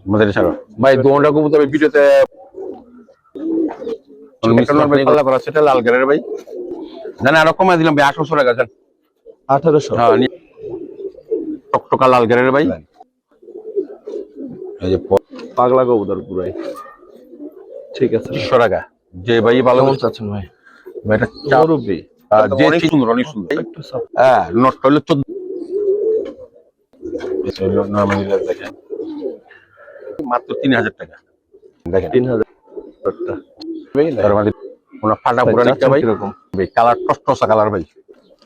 আমাদের সাগর ভাই দোনটা কবুতর ভিডিওতে পাল্লা করা সেটা লাল কালারের ভাই জানেন আরো কমাই দিলাম ভাই 1800 টাকা জান 1800। হ্যাঁ টকটকা লাল কালারের ভাই এই যে পাগলা কবুতর পুরাই ঠিক আছে 100 টাকা যে ভাই ভালো কেমন চাচ্ছেন ভাই? এটা মুরব্বি যে সুন্দর অনেক সুন্দর একটু সাপ হ্যাঁ নটটা হলো 14 নরমালি দেখেন মাত্র 3000 টাকা দেখেন 3000 টা নরমালি কোন ফাটা পুরানিকা ভাই ভাই কালার টসটসা কালার ভাই।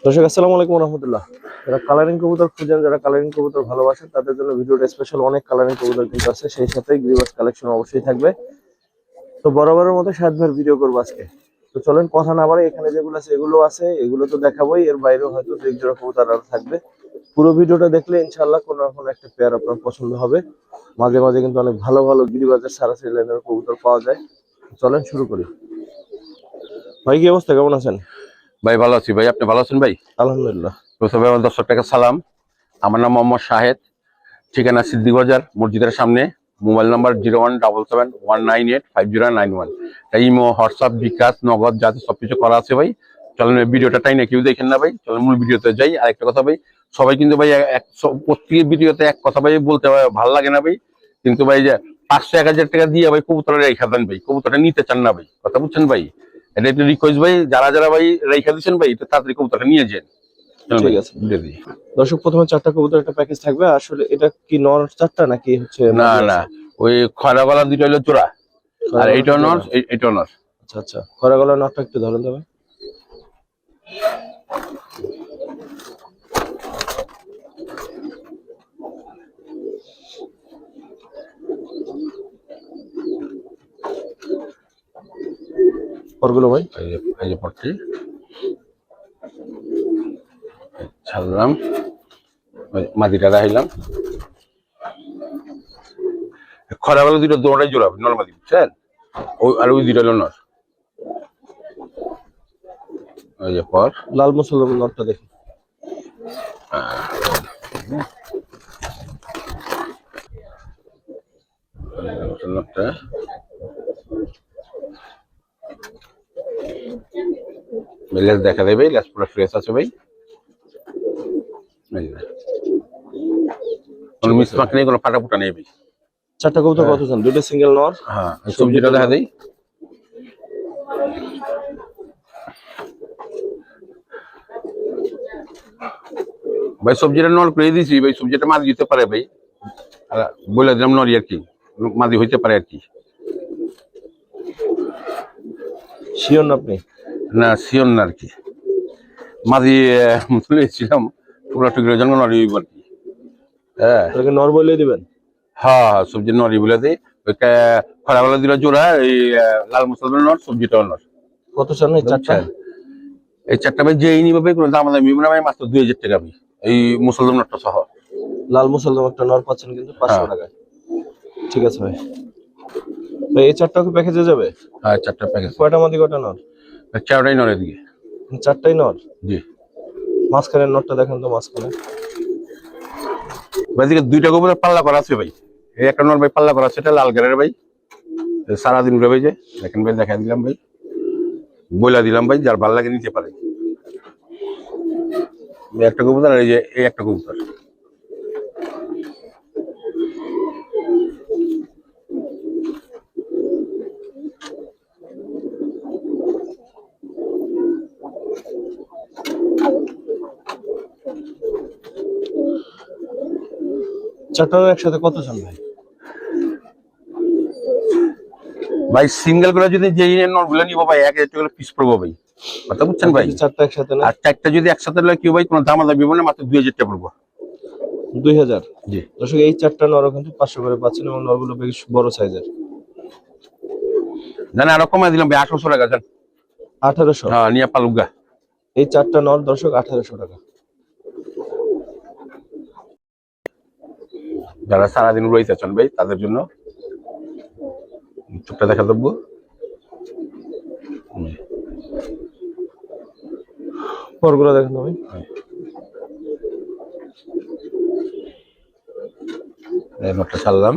দর্শক আসসালামু আলাইকুম ওয়া রাহমাতুল্লাহ। যারা কালারিং কবুতর খুঁজেন, যারা কালারিং কবুতর ভালোবাসেন, তাদের জন্য ভিডিওটা স্পেশাল। অনেক কালারিং কবুতর কিন্তু আছে, সেই সাথে গ্রিবাস কালেকশন অবশ্যই থাকবে। তো বরাবরের মতো সাত ভার ভিডিও করবো আজকে। তো চলেন কথা না বাড়াই, এখানে যেগুলো আছে এগুলো আছে, এগুলো তো দেখাবোই, এর বাইরেও হয়তো দুই জোড়া কবুতর আরো থাকবে। পুরো ভিডিওটা দেখলে ইনশাআল্লাহ কোনো না কোনো একটা পেয়ার আপনার পছন্দ হবে। মাঝে মাঝে কিন্তু অনেক ভালো ভালো গিরিবাজের সারাসরি লাইনের কবুতর পাওয়া যায়। চলেন শুরু করি। ভাই কি অবস্থা, কেমন আছেন? ভাই ভালো আছি ভাই, আপনি ভালো আছেন ভাই? আলহামদুলিল্লাহ। প্রথমে আমার 10 টাকা সালাম। আমার নাম মোহাম্মদ শাহেদ, ঠিকানা সিদ্দিক বাজার মসজিদের সামনে, মোবাইল নাম্বার 0177719850991। ইমো, হোয়াটসঅ্যাপ, বিকাশ, নগদ যাতে সবকিছু করা আছে ভাই। চলেন ভিডিওটা টাই না কেউ দেখেন না ভাই, চলেন মূল ভিডিওতে যাই। আরেকটা কথা ভাই, সবাই কিন্তু ভাই প্রত্যেক ভিডিওতে এক কথা ভাই বলতে ভালো লাগে না ভাই, কিন্তু ভাই যে 500-1000 টাকা দিয়ে ভাই কবুতর রেখা দেন ভাই, কবুতরটা নিতে চান না ভাই, কথা বুঝছেন ভাই? এটা একটু রিকোয়েস্ট ভাই, যারা যারা ভাই রেখা দিচ্ছেন ভাই একটু তাড়াতাড়ি কবুতরটা নিয়ে যান। ঠিক আছে দর্শক, প্রথমে 4টা কবুতর একটা প্যাকেজ থাকবে। আসলে এটা কি নর 4টা নাকি হচ্ছে? না না, ওই খয়রা গলা দুইটা হলো জোড়া, আর এইটাও নর এইটাও নর। আচ্ছা আচ্ছা, খরা গলা নরটা একটু ধরেন তবে। পরগুলো ভাই এই যে পট্টি ছাড়লাম, মাদিটা রাখলাম। খরা গলা দুইটা দৌড়াই জোড়া নর মাদি, বুঝছেন? ওই আর ওই দুইটা হলো নর। ওই যে পর লাল মুসলমান নরটা দেখি। নরটা লেজ দেখা দেবে, লেজ পুরো ফ্রেশ আছে ভাই। কোনো মিসমার্ক নেই, কোনো ফাটা ফুটা নেই ভাই। 4টা কবুতর কত চান? দুটো সিঙ্গেল নর। হ্যাঁ, সবজিটা দেখা দেই। ভাই সবজিটা নল করে দিয়েছি ভাই, সবজিটা মাদি দিতে পারে ভাই, বলে দিলাম নরি আর কি, মাদি হইতে পারে আর কি। শিওর না আপনি? না শিওর না আর কি, মাদি ছিলাম টুকরা টুকরা জন্ম নরি হইব আর কি। হ্যাঁ নর বলে দিবেন। হ্যাঁ, সবজি নরি বলে দিই। ওই খরাবেলা দিল জোড়া, এই লাল মুসলমান নর, সবজিটাও নর। কত চান এই 4টা? এই 4টা ভাই যেই নিবে ভাই কোনো দাম দামি না ভাই, মাত্র 2000 টাকা ভাই, এই মুসলমান নরটা সহ। লাল মুসলমান একটা নর পাচ্ছেন কিন্তু 500 টাকায়। ঠিক আছে ভাই, ভাই এই 4টা কি প্যাকেজে যাবে? হ্যাঁ 4টা প্যাকেজ। কয়টা মাদি কয়টা নর? 4টাই নরের দিকে। 4টাই নর। জি। মাঝখানের নরটা দেখেন তো, মাঝখানে ভাই দিকে 2টা কবুতর পাল্লা করা আছে ভাই। এই একটা নর ভাই পাল্লা করা আছে, এটা লাল কালারের ভাই, সারাদিন উড়ে ভাই। যে দেখেন ভাই, দেখা দিলাম ভাই, বইলা দিলাম ভাই, যার ভালো লাগে নিতে পারে। একটা কবুতর আর এই যে এই একটা কবুতর। চারটার একসাথে কত চান ভাই? ভাই সিঙ্গেল করে যদি যে নরগুলো নিবো ভাই 1000 টাকা পিস পড়বো ভাই, কথা বুঝছেন ভাই? 4টা একসাথে না? আর 4টা যদি একসাথে লয় কেউ ভাই, কোনো দামা দামি না, মাত্র 2000 টাকা পড়বো। 2000। জি দর্শক, এই 4টা নরও কিন্তু 500 করে পাচ্ছেন, এবং নরগুলো বেশ বড় সাইজের। জানেন আরো কমাই দিলাম ভাই, 1800 টাকা জান। 1800? হ্যাঁ নিয়ে পালুগা। এই 4টা নর দর্শক 1800 টাকা। যারা সারাদিন রয়েছে চান ভাই তাদের জন্য চোখটা দেখা দেবো। পরগুলো দেখেন ভাই। এই নটটা ছাড়লাম,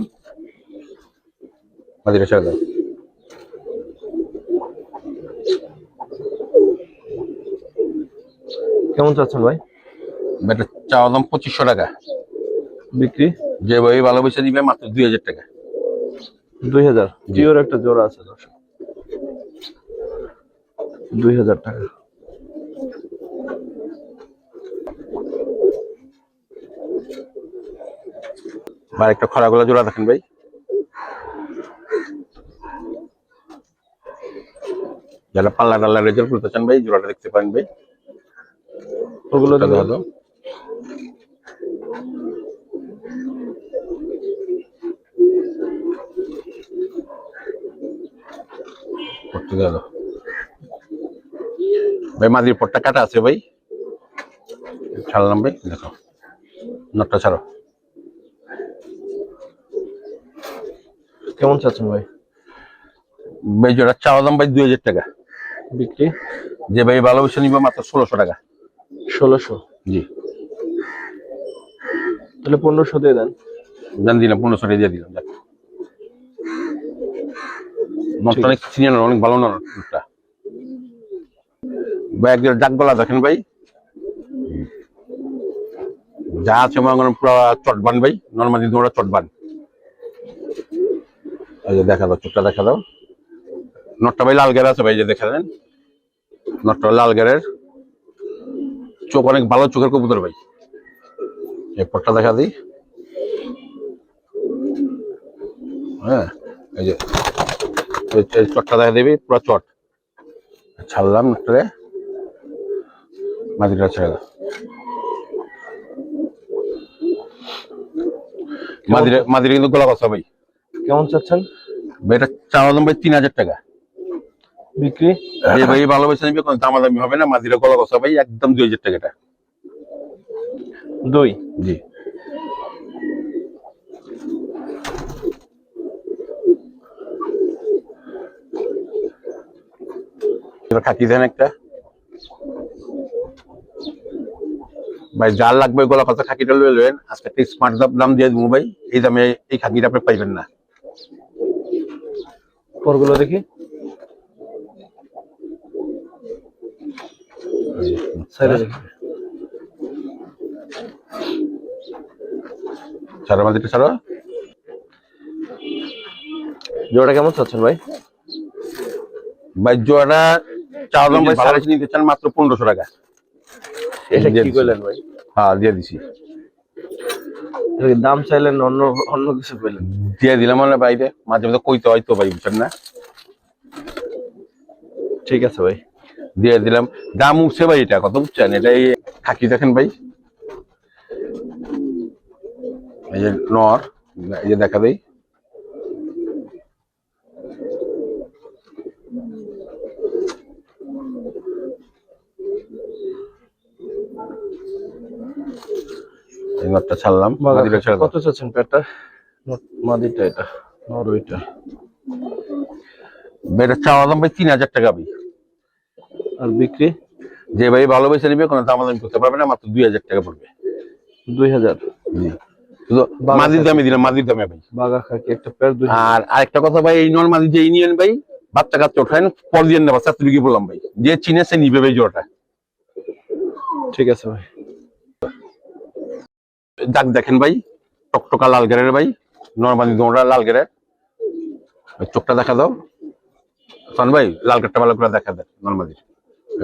মাদিটা ছেড়ে দাও। কেমন চাচ্ছেন ভাই? এটা চাওয়া দাম 2500 টাকা, বিক্রি যে ভাই ভালোবেসে নিবে মাত্র 2000 টাকা। 2000 জিওর একটা জোড়া আছে দর্শক, 2000 টাকা। আর একটা খরা গলা জোড়া দেখেন ভাই, যারা পাল্লা টাল্লা রেজাল্ট করতে চান ভাই জোড়াটা দেখতে পারেন ভাই। ওগুলো দেখা দাও, করতে দাও ভাই। মাদির পটটা কাটা আছে ভাই, ছাড়লাম ভাই। দেখো নটটা ছাড়ো। কেমন চাচ্ছেন ভাই? ভাই জোড়া চাওয়া দাম ভাই 2000 টাকা, বিক্রি যে ভাই ভালোবেসে নিবে মাত্র 1600 টাকা। 1600? জি, তাহলে 1500 দিয়ে দেন। জান দিলাম 1500 টাকা দিয়ে দিলাম। দেখ নটটা অনেক সিনিয়র, অনেক ভালো নটটা ভাই। একজন ডাক গলা দেখেন ভাই, যা আছে মনে করেন পুরো চটবান ভাই, নর্মালি তোমরা চটবান। এই যে দেখা দাও, চোখটা দেখা দাও। নটটা ভাই লাল গের আছে ভাই, যে দেখা দেন নটটা লাল গেরের, চোখ অনেক ভালো চোখের কবুতর ভাই। এই পটটা দেখা দিই। হ্যাঁ, এই যে চটটা দেখা দিবি, পুরো চট। ছাড়লাম নটটারে, মাটিটা ছেড়ে দাও। মাদিরে কিন্তু গোলা কথা ভাই। কেমন চাচ্ছেন? এটা চাওয়া দাম ভাই 3000 টাকা, বিক্রি যে ভাই ভালোবেসে নিবে কোনো দামাদামি হবে না। মাদিরে গলা কথা ভাই একদম 2000 টাকা এটা। 2? জি, খাকি দেন একটা ভাই, যার লাগবে গলা কথা খাকিটা লয়ে নেন। আজকে একটা স্মার্ট দাম দিয়ে দেবো ভাই, এই দামে এই খাকিটা আপনি পাইবেন না। পরগুলো দেখি। সাইডে দেখি। ছাড়ো মাদিটা ছাড়ো। জোড়াটা কেমন চাচ্ছেন ভাই? ভাই জোড়াটা চাওয়া দাম ভাই 3.5 নিতে চান মাত্র 1500 টাকা। এটা কি কইলেন ভাই? হ্যাঁ দিয়ে দিছি। দাম চাইলেন অন্য অন্য কিছু কইলেন? দিয়ে দিলাম মানে বাইরে, মাঝে মাঝে কইতে হয়তো ভাই, বুঝছেন না। ঠিক আছে ভাই, দিয়ে দিলাম। দাম উঠছে ভাই, এটা কত বুঝছেন? এটা এই খাকি দেখেন ভাই, এই যে নর, এই যে দেখা দেই। এই নরটা ছাড়লাম, মাদিটা ছেড়ে দাও। কত চাচ্ছেন পেটটা? মাদিটা এটা, নর ওইটা। এটা চাওয়া দাম ভাই 3000 টাকা ভাই, আর বিক্রি যে ভাই ভালোবেসে নিবে কোনো দামাদামি করতে পারবে না, মাত্র 2000 টাকা পড়বে। 2000? জি, শুধু মাদির দামে দিলাম, মাদির দামে ভাই। বাগা খাকি একটা পেয়ার 2000। আর আরেকটা কথা ভাই, এই নর মাদি যে ইউনিয়ন ভাই বাচ্চা কাচ্চা ওঠায় পর দিয়ে নেবা, 4 বিঘি বললাম ভাই, যে চিনে সে নিবে ভাই জোড়াটা। ঠিক আছে ভাই। দাগ দেখেন ভাই, টকটকা লাল গেরের ভাই, নরমালি দোমরা লাল গেরের। চোখটা দেখা দাও সান ভাই, লাল গেরটা ভালো করে দেখা দেয়। নরমালি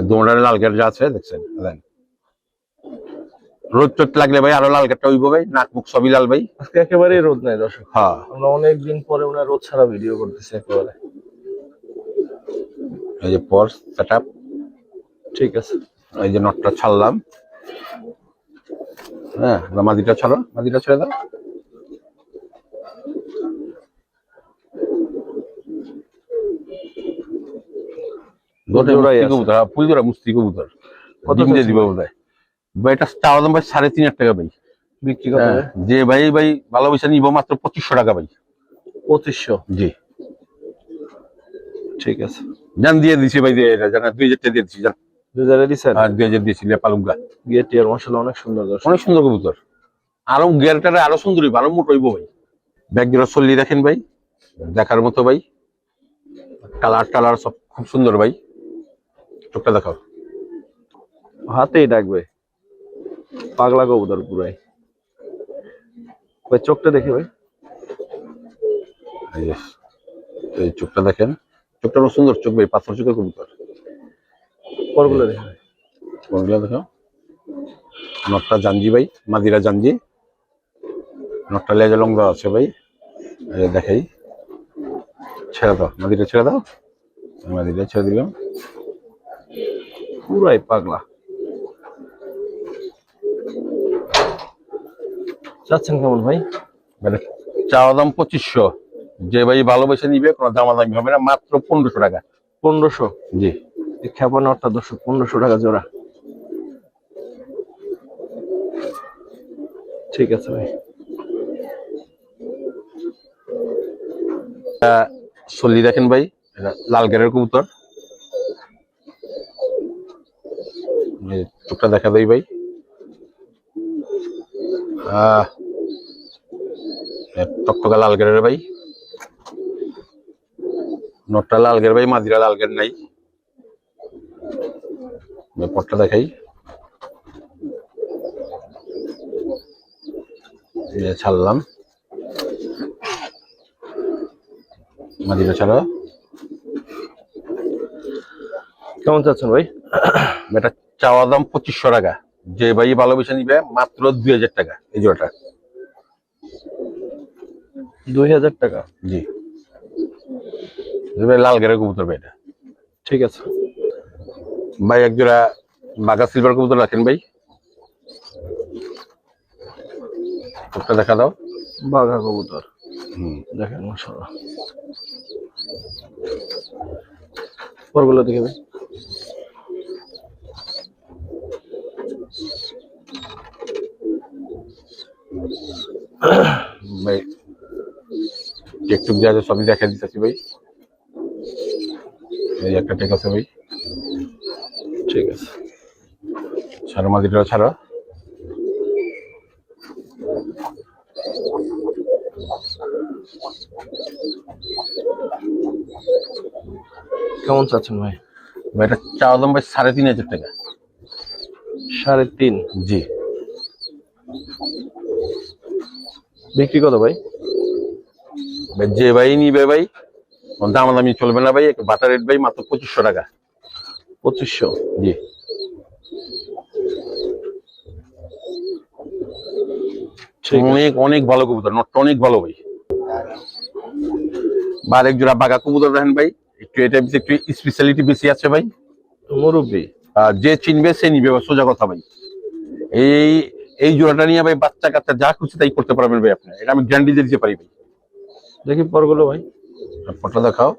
দোমরার লাল গের যা আছে দেখছেন, রোদ চোট লাগলে ভাই আরো লাল গেরটা হইব ভাই, নাক মুখ সবই লাল ভাই। আজকে একেবারেই রোদ নাই দর্শক, হ্যাঁ, আমরা অনেকদিন পরে ওনার রোদ ছাড়া ভিডিও করতেছি একেবারে। এই যে পর সেটআপ। ঠিক আছে, এই যে নটটা ছাড়লাম। হ্যাঁ, মাদিটা ছাড়ো, মাদিটা ছেড়ে দাও। ফুল জোড়া মুস্তি কবুতর, ডিম দিয়ে দিবে বোধ হয় ভাই। এটা চাওয়া দাম ভাই 3500 টাকা ভাই, বিক্রি কত? যে ভাই ভাই ভালোবেসে নিব মাত্র 2500 টাকা ভাই। 2500? জি, ঠিক আছে, জান দিয়ে দিছি ভাই, এটা জানা 2000 টাকা দিয়ে দিছি জান। 2000 দিছেন? আর 2000 দিছি পালুগা। গেটিয়ার মাশাআল্লাহ অনেক সুন্দর দর্শক, অনেক সুন্দর কবুতর, আরো গেরটারে আরো সুন্দর হইব, আরো মোট হইব ভাই। ব্যাগ জোড়া চল্লি দেখেন ভাই, দেখার মতো ভাই, কালার টালার সব খুব সুন্দর ভাই। চোখটা দেখাও। হাতেই ডাকবে, পাগলা কবুতর পুরাই। ভাই চোখটা দেখি ভাই। এই যে, এই চোখটা দেখেন, চোখটা অনেক সুন্দর চোখ ভাই, পাথর চোখের কবুতর। পরগুলো দেখি ভাই। কোনগুলো দেখো, নটটা জাঞ্জি ভাই, মাদিরা জাঞ্জি, নটটা লেজে লং দেওয়া আছে ভাই। এই যে দেখাই, ছেড়ে দাও মাদিরা, ছেড়ে দাও, মাদিরা ছেড়ে দিলাম। পুরাই পাগলা। চাচ্ছেন কেমন ভাই? মানে চাওয়া দাম 2500, যে ভাই ভালোবেসে নিবে কোনো দামাদামি হবে না, মাত্র 1500 টাকা। 1500? জি। এই খেপা নটটা দর্শক 1500 টাকা জোড়া। ঠিক আছে ভাই। সল্লি দেখেন ভাই, এটা লাল গেরের কবুতর। এই চোখটা দেখা দেই ভাই। টকটকা লাল গেরের ভাই, নটটা লাল গের ভাই, মাদিরা লাল গের নাই। পটটা দেখাই, ছাড়লাম মাদিরা ছাড়া। কেমন চাচ্ছেন ভাই? এটা চাওয়া দাম 2500 টাকা, যে ভাই ভালোবেসে নিবে মাত্র 2000 টাকা এই জোড়াটা। 2000 টাকা? জি। ভাই লাল গেরের কবুতর ভাই এটা। ঠিক আছে ভাই এক জোড়া বাঘা সিলভার কবুতর রাখেন ভাই, চোখটা দেখা দাও। বাঘা কবুতর হুম, দেখেন মাশাআল্লাহ। পরগুলো দেখে ভাই। ভাই টেকটুক যা আছে সবই দেখা দিতেছি ভাই। এই একটা টেক আছে ভাই। ঠিক আছে। ছাড়ো মাদিটা ছাড়ো। কেমন চাচ্ছেন ভাই? ভাই এটা চাওয়া দাম ভাই 3500 টাকা। 3.5? জি। বিক্রি কত ভাই? ভাই যে ভাই নিবে ভাই দামাদামি চলবে না ভাই, বাটার রেট ভাই মাত্র 2500 টাকা। 2500? জি। অনেক অনেক ভালো কবুতর, নটটা অনেক ভালো ভাই। বা আরেক জোড়া বাঘা কবুতর দেখেন ভাই, একটু এটা একটু স্পেশালিটি বেশি আছে ভাই। মুরব্বি? যে চিনবে সে নিবে, সোজা কথা ভাই। এই এই জোড়াটা নিয়ে ভাই বাচ্চা কাচ্চা যা খুশি তাই করতে পারবেন ভাই আপনি, এটা আমি গ্যারান্টি দিতে পারি ভাই। দেখি পরগুলো ভাই। ফটো দেখাও।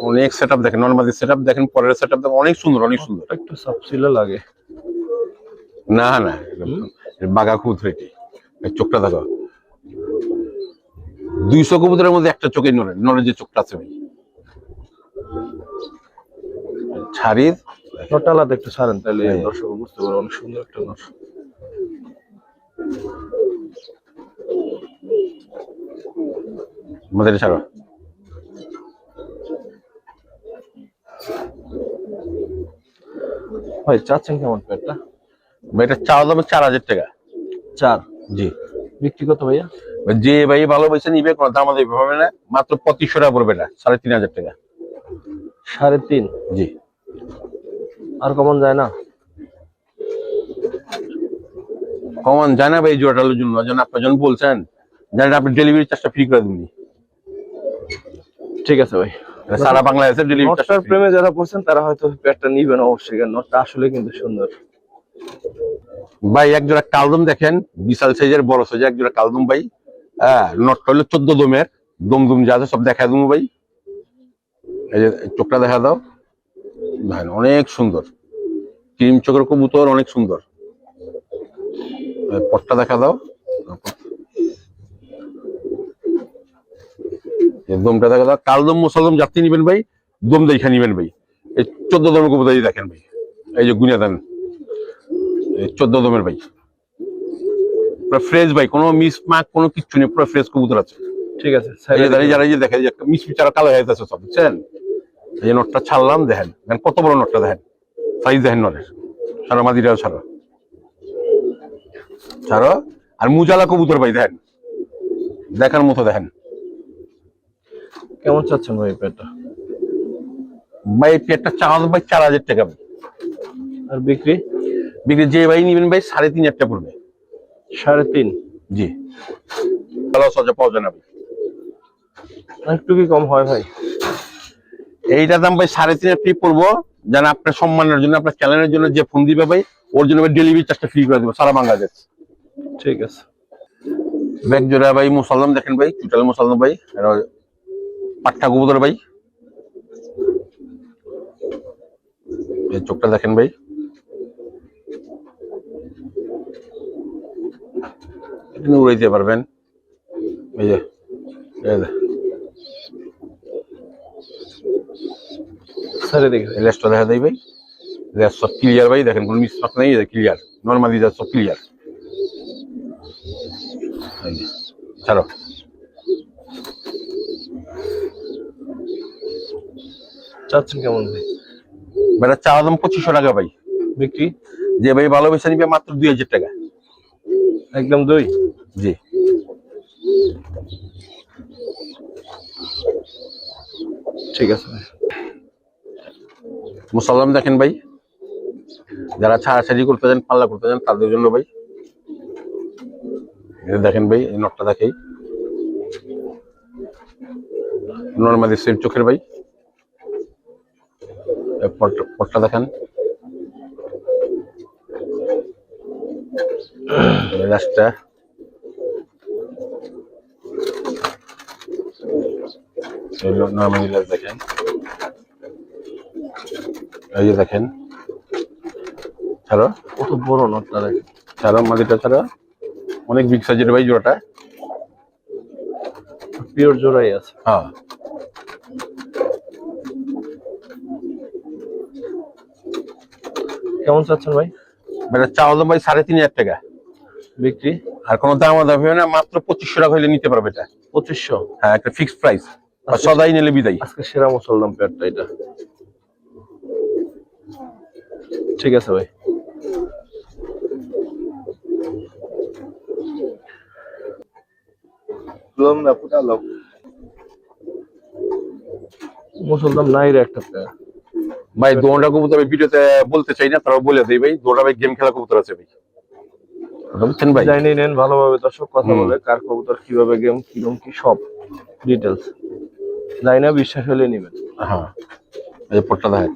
অনেক সেটআপ দেখেন, নরমালি সেটআপ দেখেন, পরের সেটআপ দেখেন, অনেক সুন্দর অনেক সুন্দর। একটু সাপসিলা লাগে। না না, বাঘা কবুতর এটি। চোখটা দেখো, 200 কবুতরের মধ্যে একটা চোখে নড়ে, নড়ে যে চোখটা আছে ভাই। ছাড়ির নটটা আলাদা একটু ছাড়েন, তাহলে দর্শক বুঝতে পারবে অনেক সুন্দর একটা নট। আমাদের ছাড়ো। ভাই চাচ্ছেন কেমন পেটটা? ভাই এটা চাওয়া দাম 4000 টাকা। 4? জি। বিক্রি কত ভাইয়া? যে ভাই ভালোবেসে নিবে কোনো দাম আমাদের হবে না, মাত্র 2500 টাকা পড়বে না, 3500 টাকা। 3.5? জি। আর কমন যায় না? কমন যায় না ভাই এই জোড়াটার জন্য, যেন আপনি যখন বলছেন জানেন আপনি ডেলিভারি চার্জটা ফ্রি করে দিবনি। ঠিক আছে ভাই। সারা বাংলাদেশের ডেলিভারি নটটার চার্জ প্রেমে যারা পড়ছেন তারা হয়তো পেটটা নিবেন অবশ্যই, কারণ নটটা আসলে কিন্তু সুন্দর। ভাই এক জোড়া কালদম দেখেন, বিশাল সাইজের বড় সাইজের এক জোড়া কালদম ভাই। হ্যাঁ, নটটা হলো 14 দমের, দমদম যা আছে সব দেখা দেবো ভাই। এই যে চোখটা দেখা দাও, দেখেন অনেক সুন্দর, ক্রিম চোখের কবুতর, অনেক সুন্দর। পটটা দেখা দাও, দমটা দেখা দাও। কালদম মুসলদম যাত্রী নিবেন ভাই, দম দেখা নিবেন ভাই। এই 14 দমের কবুতর দেখেন ভাই, এই যে গুনিয়া দেন, 14 দমের ভাই, পুরো ফ্রেশ ভাই, কোনো মিস মার্ক কোনো কিচ্ছু নেই, পুরো ফ্রেশ কবুতর আছে। ঠিক আছে, এই যে দাঁড়িয়ে যারা এই যে দেখেন যে একটা মিসমিচারা কালো হয়ে যাচ্ছে সব, বুঝছেন? এই যে নটটা ছাড়লাম, দেখেন কত বড় নটটা, দেখেন সাইজ দেখেন নটের। ছাড়ো মাদিটাও ছাড়ো, ছাড়ো। আর মুজালা কবুতর ভাই দেখেন, দেখার মতো দেখেন কেমন চাচ্ছেন ভাই পেয়ারটা? ভাই। এই পেয়ারটা চাওয়া ভাই 4,000 টাকা ভাই। আর বিক্রি? বিক্রি যে ভাই নিবেন ভাই 3,500 টাকা পড়বে। 3.5? জি, ভালো সহজে পাওয়া যায় না ভাই। একটু কি কম হয় ভাই? এইটার দাম ভাই 3,500 টাকা পড়বো। যেন আপনার সম্মানের জন্য, আপনার চ্যানেলের জন্য যে ফোন দিবে ভাই, ওর জন্য ডেলিভারি চার্জটা ফ্রি করে দেবো সারা বাংলাদেশ। ঠিক আছে। ব্যাগ জোড়া ভাই মুসালম দেখেন ভাই, টোটাল মুসালম ভাই। পাট্টা কবুতর ভাই, এই চোখটা দেখেন ভাই, এটা উড়াইতে পারবেন। এই যে স্যারে দেখি রেস্টটা দেখা দেয় ভাই, রেস্ট সব ক্লিয়ার ভাই, দেখেন কোনো মিসমার্ক নেই, ক্লিয়ার নর্মালি যা সব ক্লিয়ার। ছাড়ো। চাচ্ছেন কেমন ভাই? বেটা চাওয়া দাম 2,500 টাকা ভাই। বিক্রি? যে ভাই ভালোবেসে নিবে মাত্র 2,000 টাকা। একদম 2? জি। ঠিক আছে ভাই। মুসাল্লাম দেখেন ভাই, যারা ছাড়াছাড়ি করতে যান, পাল্লা করতে যান, তাদের জন্য ভাই। দেখেন ভাই, এই নটটা দেখেই নর্মালি সেম চোখের ভাই। পটটা দেখেন, লাস্টটা নর্মালি লাস্ট দেখেন, এই যে দেখেন। ছাড়ো, কত বড় নটটা দেখেন। ছাড়ো মাদিটা ছাড়ো, অনেক বিগ সাইজের ভাই জোড়াটা। পিওর জোড়াই আছে। হ্যাঁ, কেমন চাচ্ছেন ভাই? এটা চাওয়া দাম ভাই 3,500 টাকা। বিক্রি? আর কোনো দাম হবে না, মাত্র 2,500 টাকা হইলে নিতে পারবে এটা। 2500? হ্যাঁ, একটা ফিক্সড প্রাইস। সদাই নিলে বিদায়। আজকে সেরা মুসলমান পেয়ারটা এটা। ঠিক আছে ভাই। মুসলমান নাই রে একটা পেয়ার ভাই। দোনটা কবুতর আমি ভিডিওতে বলতে চাই না, তারাও বলে দেই ভাই। দোনটা ভাই গেম খেলা কবুতর আছে ভাই, বুঝছেন ভাই? জানি নেন ভালোভাবে, দর্শক কথা বলে কার কবুতর কিভাবে গেম কিরকম কি সব ডিটেলস জানি না, বিশ্বাস হলে নেবেন। হ্যাঁ, এই পটটা দেখেন,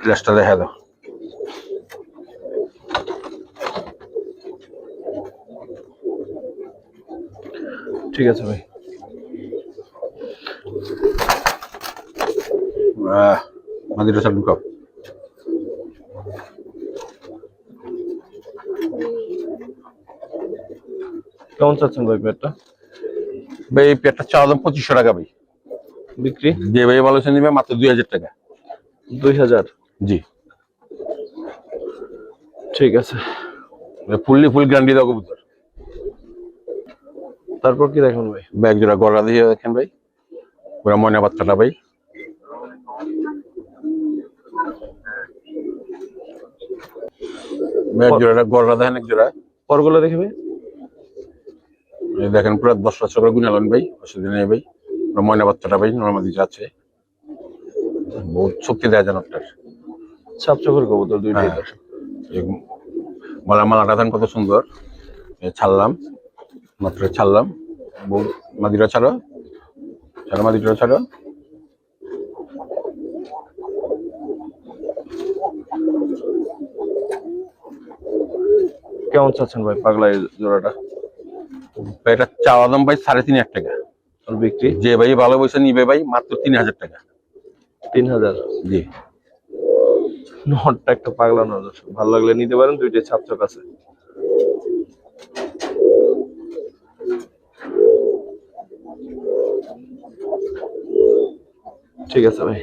গ্লাসটা দেখা দাও। ঠিক আছে ভাই। মাদিটা সব ঢুকাও। কেমন চাচ্ছেন ভাই পেয়ারটা? ভাই এই পেটটা চাওয়া দাম 2,500 টাকা ভাই। বিক্রি? যে ভাই ভালো নিবে মাত্র 2,000 টাকা। 2000? জি। ঠিক আছে। ফুল গ্যারান্টি দাও কবুতর। তারপর কি দেখুন ভাই? ব্যাগ জোড়া গড়া দিয়ে দেখেন ভাই, পুরো ময়না বাচ্চাটা ভাই। ব্যাগ জোড়াটা গড়া দেখেন, এক জোড়া। পরগুলো দেখবে? দেখেন পুরো 10 করে গুনালেন ভাই, অসুবিধা নেই ভাই। পুরো ময়না বাচ্চাটা ভাই নর্মালি যাচ্ছে, বহুত শক্তি দেয় জানটার। সাপ চোখের কবুতর দুইটাই। গলার মালাটা দেখেন কত সুন্দর। ছাড়লাম, মাত্র ছাড়লাম। মাদিরা ছাড়ো, ছাড়ো মাদিরা ছাড়ো। কেমন চাচ্ছেন ভাই পাগলা এই জোড়াটা? এটা চাওয়া দাম ভাই 3,500 টাকা। আর বিক্রি? যে ভাই ভালো পয়সা নিবে ভাই মাত্র 3,000 টাকা। 3000? জি। নটটা একটা পাগলা নট, ভালো লাগলে নিতে পারেন, দুইটাই ছাপ চোখ আছে। ঠিক আছে ভাই।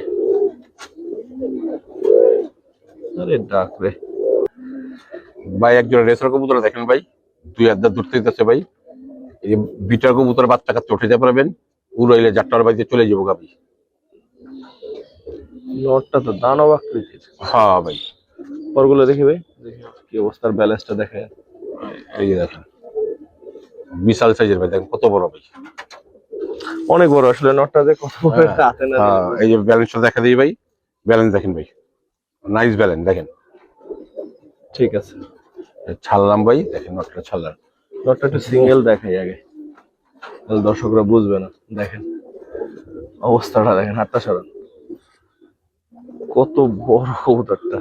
আরে ডাক রে ভাই একজন রেসার কবুতর দেখেন ভাই, 2 হাত দূর থেকে আছে ভাই। এই বিটার কবুতর বাচ্চা কাচ্চা উঠে যেতে পারবেন, উড়াইলে 4টার বাড়িতে চলে যাবো গাবি। নটটা তো দানব আকৃতির। হ্যাঁ ভাই, পরগুলো দেখি ভাই, দেখি কি অবস্থার ব্যালেন্সটা দেখে। এই যে দেখেন বিশাল সাইজের ভাই, দেখেন কত বড় ভাই। অনেক বড় আসলে নটটা যে কত বড় হ্যাঁ, এটা হাতে না হ্যাঁ, দিলে এই যে ব্যালেন্সটা দেখা দিই ভাই, ব্যালেন্স দেখেন ভাই, নাইস ব্যালেন্স দেখেন। ঠিক আছে, ছাড়লাম ভাই, দেখেন নটটা ছাড়লাম। নটটা একটু সিঙ্গেল দেখাই আগে, তাহলে দর্শকরা বুঝবে না। দেখেন অবস্থাটা, দেখেন হাতটা সরান, কত বড় কবুতরটা।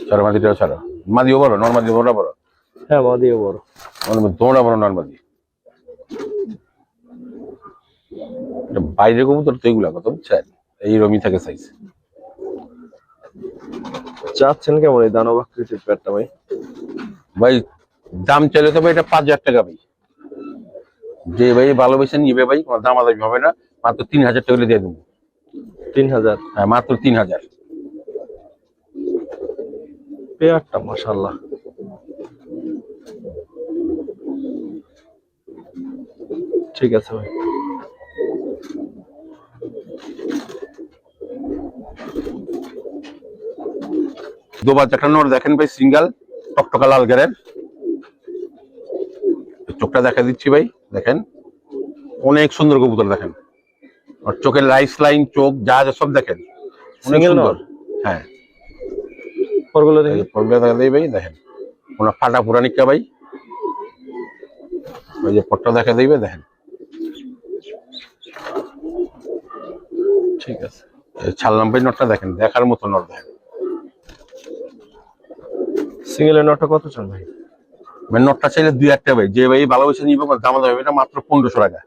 ছাড়ো মাদিটাও ছাড়ো, মাদিও বড়, নর্মাদি বড় বড়, হ্যাঁ মাদিও বড়। দৌড়া বড় নর্মাদি। বাইরে কবুতর তো এগুলা কত বুঝছেন, এই রমি থাকে সাইজ। চাচ্ছেন কেমন এই দানব আকৃতির পেটটা ভাই? ভাই দাম চাইলে তো ভাই এটা 5,000 টাকা ভাই। যে ভাই ভালোবেসে নিবে ভাই, কোনো দামাদামি হবে না, মাত্র 3,000 টাকা দিয়ে দেবো। 3000? হ্যাঁ মাত্র 3,000। পেয়ারটা মাশাআল্লাহ। ঠিক আছে ভাই। দুবার একটা নোট দেখেন ভাই, সিঙ্গেল টকটকা লাল গেরের, চোখটা দেখা দিচ্ছি ভাই, দেখেন অনেক সুন্দর কবুতর দেখেন, আর চোখের লাইস লাইন চোখ যা যা সব দেখেন অনেক Single সুন্দর। নর? হ্যাঁ পরগুলো দেখি। পরবে দেখা দেই ভাই, দেখেন ওনার ফাটা পুরানিকা ভাই, ওই যে পটটা দেখা দিবে দেখেন। ঠিক আছে, ছাড়লাম ভাই নটটা দেখেন, দেখার মতো নট দেখেন। সিঙ্গেলের নটটা কত চান ভাই? মানে নটটা চাইলে 2-1 ভাই, যে ভাই ভালোবেসে নিবে দাম দাম এটা মাত্র 1500 টাকা।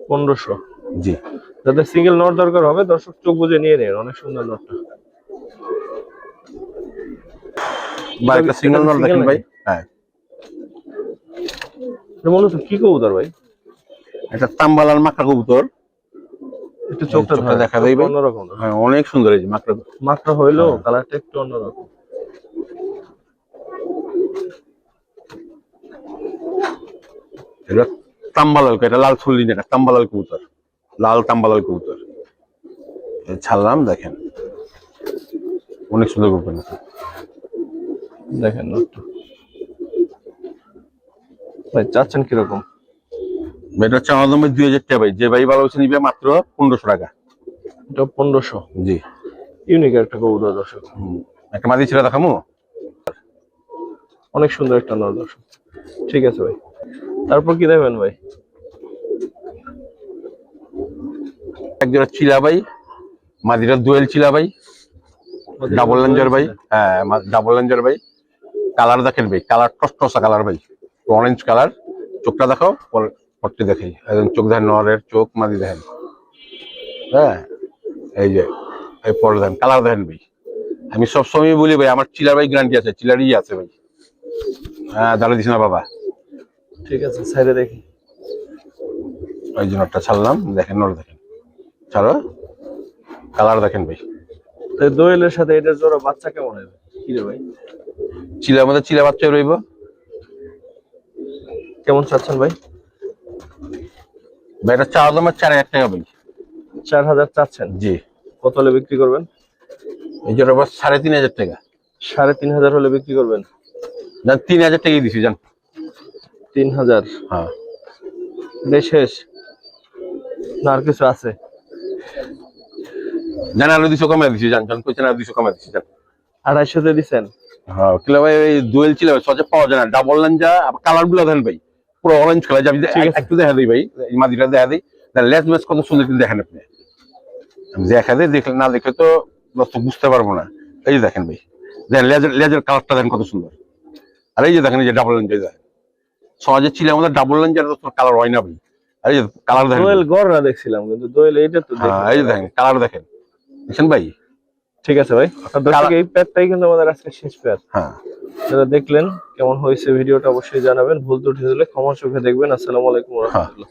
1500? জি, যাদের সিঙ্গেল নট দরকার হবে দর্শক চোখ বুঝে নিয়ে নেন, অনেক সুন্দর নটটা। ভাই একটা সিঙ্গেল নট দেখেন ভাই। হ্যাঁ এটা মূলত কি কবুতর ভাই? একটা তাম্বালাল মাকড়া কবুতর, একটু চোখটা চোখটা দেখা দেই ভাই। অন্যরকম। হ্যাঁ অনেক সুন্দর এই যে মাকড়া। মাত্রা হইলো হ্যাঁ। কালারটা একটু অন্যরকম। এটা তাম্বালাল, এটা লাল ফুল্লি না, এটা তাম্বালাল কবুতর, লাল তাম্বালাল কবুতর। ছাড়লাম দেখেন অনেক সুন্দর কবুতর। দেখেন নটটা ভাই, চাচ্ছেন কিরকম? এটা হচ্ছে আমার দাম 2,000 টাকা ভাই, যে ভাই ভালোবেসে নিবে মাত্র 1500 টাকা। এটা 1500? জি, ইউনিক একটা কবুতর দর্শক। একটা মাদি ছেড়ে দেখামো। অনেক সুন্দর একটা নর দর্শক। ঠিক আছে ভাই, তারপর কি দেবেন ভাই? একজোড়া চিলা ভাই, মাদিটা দোয়েল চিলা ভাই, ডাবল লেঞ্জার ভাই। হ্যাঁ ডাবল লেঞ্জার ভাই, কালার দেখেন ভাই, কালার টসটসা কালার ভাই, অরেঞ্জ কালার। চোখটা দেখাও, পরটি দেখাই, একদম চোখ দেখেন, নরের চোখ, মাদি দেখেন। হ্যাঁ এই যে এই পর দেখেন কালার দেখেন ভাই। আমি সবসময় বলি ভাই আমার চিলার ভাই গ্যারান্টি আছে, চিলারই আছে ভাই। হ্যাঁ দাঁড়িয়ে দিস না বাবা। ঠিক আছে, সাইডে দেখি। ওই যে নটটা ছাড়লাম, দেখেন নট দেখেন, ছাড়ো কালার দেখেন ভাই। তো দোয়েলের সাথে এটার জোড়া বাচ্চা কেমন হবে কি রে ভাই? চিলার মধ্যে চিলা বাচ্চা রইব। কেমন চাচ্ছেন ভাই? ভাই এটা চাওয়া দাম 4,000 টাকা ভাই। 4000 চাচ্ছেন? জি। কত হলে বিক্রি করবেন? এই জন্য 3,500 টাকা। 3500 হলে বিক্রি করবেন? যান 3,000 টাকাই দিছি যান। 3000? হ্যাঁ শেষ না আর কিছু আছে? জান আরো 200 কমে দিছি যান, জান কইছেন আর 200 কমে দিছি যান। 250 দিছেন? হ্যাঁ কিলো ভাই, এই দোয়েল ছিল সহজে পাওয়া যায় না, ডাবল লাঞ্জা কালার গুলো দেন ভাই, পুরো অরেঞ্জ কালার। যাবি একটু দেখা দিই ভাই, এই মাদিটা দেখা দিই, লেজ ম্যাচ কত সুন্দর কিন্তু দেখেন আপনি। আমি দেখা দিই, দেখলে না দেখলে তো দর্শক বুঝতে পারবো না। এই যে দেখেন ভাই, দেখেন লেজের কালারটা দেখেন কত সুন্দর। আর এই যে দেখেন এই যে ডাবল লাঞ্জা দেখেন, সহজে ছিল আমাদের ডাবল লাঞ্জার কালার হয় না ভাই। আর এই যে কালার দেখেন, দোয়েল গড় না দেখছিলাম, কিন্তু দোয়েল এইটা তো হ্যাঁ এই যে দেখেন কালার দেখেন, দেখছেন ভাই। ঠিক আছে ভাই, দর্শক এই প্যাকটাই কিন্তু আমাদের আজকে শেষ প্যাক। হ্যাঁ যারা দেখলেন কেমন হয়েছে ভিডিওটা অবশ্যই জানাবেন, ভুল ত্রুটি হলে ক্ষমা চোখে দেখবেন। আসসালামু আলাইকুম ওয়া রাহমাতুল্লাহ।